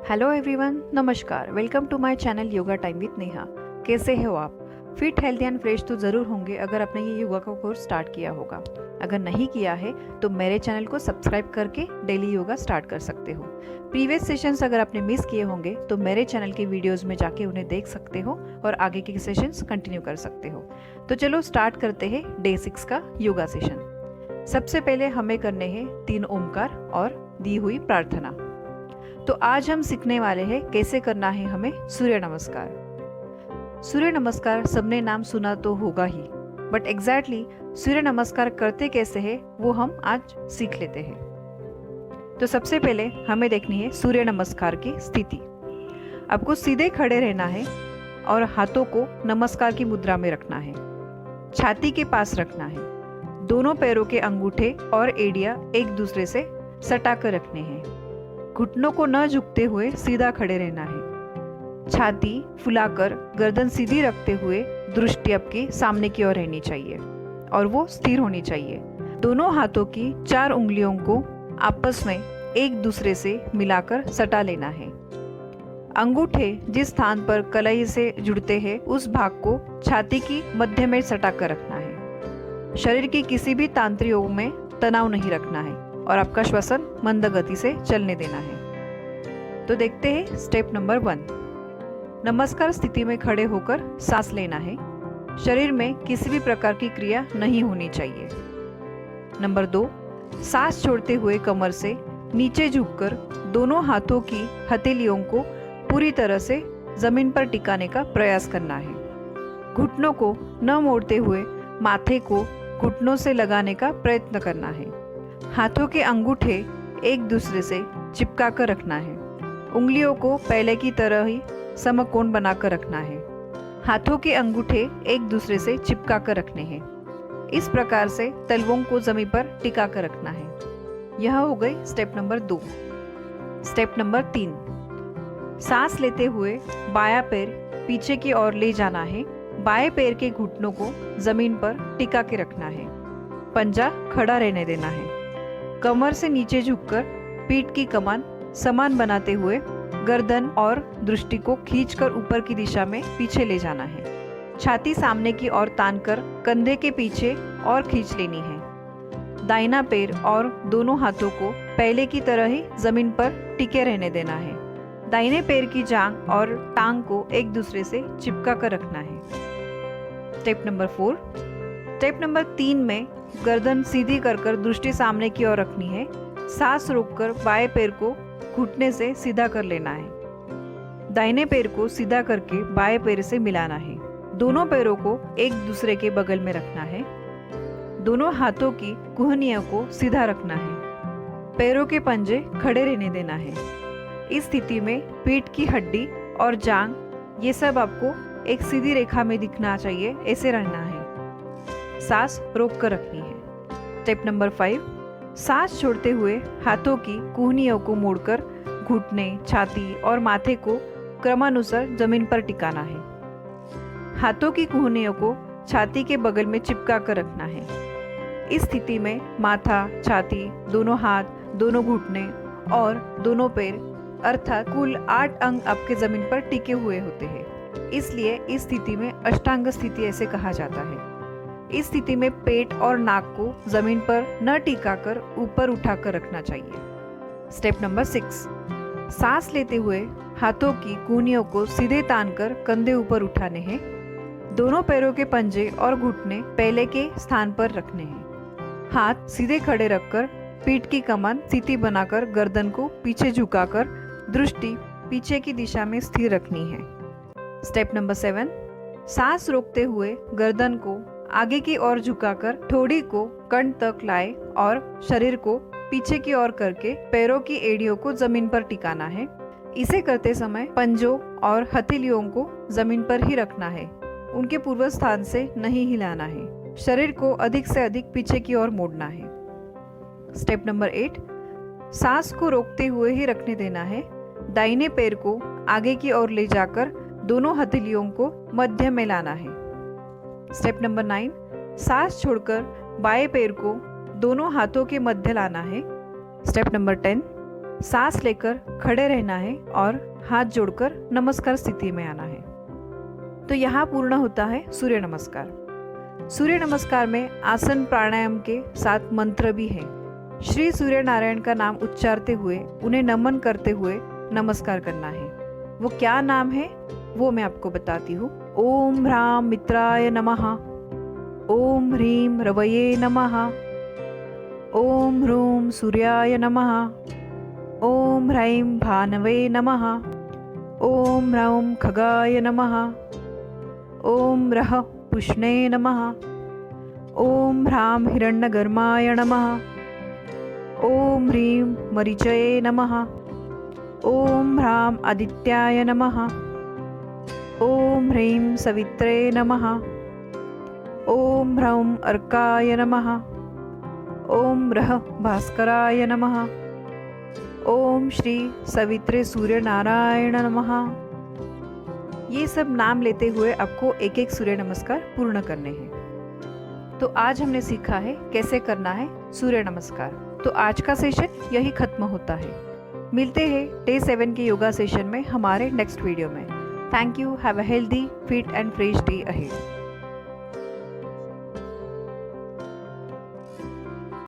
Hello everyone, नमस्कार। Welcome to my channel yoga time with Neha. कैसे हो आप? फिट, हेल्दी एंड फ्रेश तो ज़रूर होंगे अगर आपने ये योगा का कोर्स स्टार्ट किया होगा। अगर नहीं किया है तो मेरे चैनल को सब्सक्राइब करके डेली योगा स्टार्ट कर सकते हो। प्रीवियस सेशंस अगर आपने मिस किए होंगे तो मेरे चैनल के वीडियोज़ में जाके उन्हें देख सकते हो और आगे के सेशंस कंटिन्यू कर सकते हो। तो चलो स्टार्ट करते हैं डे 6 का योगा सेशन। सबसे पहले हमें करने हैं 3 ओमकार और दी हुई प्रार्थना। तो आज हम सीखने वाले हैं कैसे करना है हमें सूर्य नमस्कार। सूर्य नमस्कार सबने नाम सुना तो होगा ही, बट एग्जैक्टली सूर्य नमस्कार करते कैसे हैं वो हम आज सीख लेते हैं। तो सबसे पहले हमें देखनी है सूर्य नमस्कार की स्थिति। आपको सीधे खड़े रहना है और हाथों को नमस्कार की मुद्रा में रखना है। छाती के पास रखना है। दोनों पैरों के अंगूठे और एड़ियां एक दूसरे से सटा कर रखने हैं। घुटनों को न झुकते हुए सीधा खड़े रहना है। छाती फुलाकर गर्दन सीधी रखते हुए दृष्टि आपकी सामने की ओर रहनी चाहिए और वो स्थिर होनी चाहिए। दोनों हाथों की 4 उंगलियों को आपस में एक दूसरे से मिलाकर सटा लेना है। अंगूठे जिस स्थान पर कलाई से जुड़ते हैं उस भाग को छाती की मध्य में सटा कर रखना है। शरीर की किसी भी तंत्रियों में तनाव नहीं रखना है और आपका श्वसन मंद गति से चलने देना है। तो देखते हैं स्टेप नंबर 1। नमस्कार स्थिति में खड़े होकर सांस लेना है। शरीर में किसी भी प्रकार की क्रिया नहीं होनी चाहिए। नंबर 2, सांस छोड़ते हुए कमर से नीचे झुककर दोनों हाथों की हथेलियों को पूरी तरह से जमीन पर टिकाने का प्रयास करना है। घुटनों को न मोड़ते हुए माथे को घुटनों से लगाने का प्रयत्न करना है। हाथों के अंगूठे एक दूसरे से चिपका कर रखना है। उंगलियों को पहले की तरह ही समकोण बनाकर रखना है। हाथों के अंगूठे एक दूसरे से चिपका कर रखने हैं। इस प्रकार से तलवों को जमीन पर टिका कर रखना है। यह हो गई स्टेप नंबर 2। स्टेप नंबर 3, सांस लेते हुए बायां पैर पीछे की ओर ले जाना है। बाएं पैर के घुटनों को जमीन पर टिका के रखना है। पंजा खड़ा रहने देना है। कमर से नीचे झुककर पीठ की कमान समान बनाते हुए गर्दन और दृष्टि को खींचकर ऊपर की दिशा में पीछे ले जाना है। छाती सामने की ओर तानकर कंधे के पीछे और खींच लेनी है। दाहिना पैर और दोनों हाथों को पहले की तरह ही जमीन पर टिके रहने देना है। दाहिने पैर की जांघ और टांग को एक दूसरे से चिपका कर रखना है। Step number 4। स्टेप नंबर 3 में गर्दन सीधी कर दृष्टि सामने की ओर रखनी है। सांस रोककर बाएं पैर को घुटने से सीधा कर लेना है। दाहिने पैर को सीधा करके बाएं पैर से मिलाना है। दोनों पैरों को एक दूसरे के बगल में रखना है। दोनों हाथों की कुहनियों को सीधा रखना है। पैरों के पंजे खड़े रहने देना है। इस स्थिति में पीठ की हड्डी और जांघ ये सब आपको एक सीधी रेखा में दिखना चाहिए, ऐसे रहना है। सांस रोक कर रखनी है। स्टेप नंबर 5, सांस छोड़ते हुए हाथों की कुहनियों को मोड़कर घुटने, छाती और माथे को क्रमानुसार जमीन पर टिकाना है। हाथों की कुहनियों को छाती के बगल में चिपका कर रखना है। इस स्थिति में माथा, छाती, दोनों हाथ, दोनों घुटने और दोनों पैर अर्थात कुल 8 अंग आपके जमीन पर टिके हुए होते हैं। इसलिए इस स्थिति में अष्टांग स्थिति ऐसे कहा जाता है। इस स्थिति में पेट और नाक को जमीन पर न टिकाकर ऊपर उठाकर रखना चाहिए। स्टेप नंबर 6, सांस लेते हुए हाथों की कूहनियों को सीधे तानकर कंधे ऊपर उठाने हैं। दोनों पैरों के पंजे और घुटने पहले के स्थान पर रखने हैं। हाथ सीधे खड़े रखकर पीठ की कमान सीधी बनाकर गर्दन को पीछे झुकाकर दृष्टि पीछे की दिशा में स्थिर रखनी है। स्टेप नंबर 7, सांस रोकते हुए गर्दन को आगे की ओर झुकाकर ठोड़ी को कंठ तक लाए और शरीर को पीछे की ओर करके पैरों की एड़ियों को जमीन पर टिकाना है। इसे करते समय पंजों और हथेलियों को जमीन पर ही रखना है। उनके पूर्व स्थान से नहीं हिलाना है। शरीर को अधिक से अधिक पीछे की ओर मोड़ना है। स्टेप नंबर 8, सांस को रोकते हुए ही रखने देना है। दाहिने पैर को आगे की ओर ले जाकर दोनों हथेलियों को मध्य में लाना है। स्टेप नंबर 9, सांस छोड़कर बाएं पैर को दोनों हाथों के मध्य लाना है। स्टेप नंबर 10, सांस लेकर खड़े रहना है और हाथ जोड़कर नमस्कार स्थिति में आना है। तो यहाँ पूर्ण होता है सूर्य नमस्कार। सूर्य नमस्कार में आसन प्राणायाम के साथ मंत्र भी है। श्री सूर्य नारायण का नाम उच्चारते हुए उन्हें नमन करते हुए नमस्कार करना है। वो क्या नाम है वो मैं आपको बताती हूँ। ओम ह्राम मित्राय नमः, ओम ह्रीम रवये नमः, ओम ह्रूम सूर्याय नमः, ओम ह्रैं भानवे नमः, ओम ह्रौं खगाय नमः, ओम ह्रः पुष्णे नमः, ओम ह्रां हिरण्यगर्माय नमः, ओम ह्रीं मरीचये नमः, ओम ह्रां आदित्याय नमः, ओम ह्रीं सवित्रे नमः, ओम ह्रौं अर्काय नमः, ओम ह्रः भास्कराय नमः, ओम श्री सवित्रे सूर्य नारायण नमः। ये सब नाम लेते हुए आपको एक एक सूर्य नमस्कार पूर्ण करने हैं। तो आज हमने सीखा है कैसे करना है सूर्य नमस्कार। तो आज का सेशन यही खत्म होता है। मिलते हैं डे 7 के योगा सेशन में हमारे नेक्स्ट वीडियो में। Thank you. Have a healthy, fit and fresh day ahead.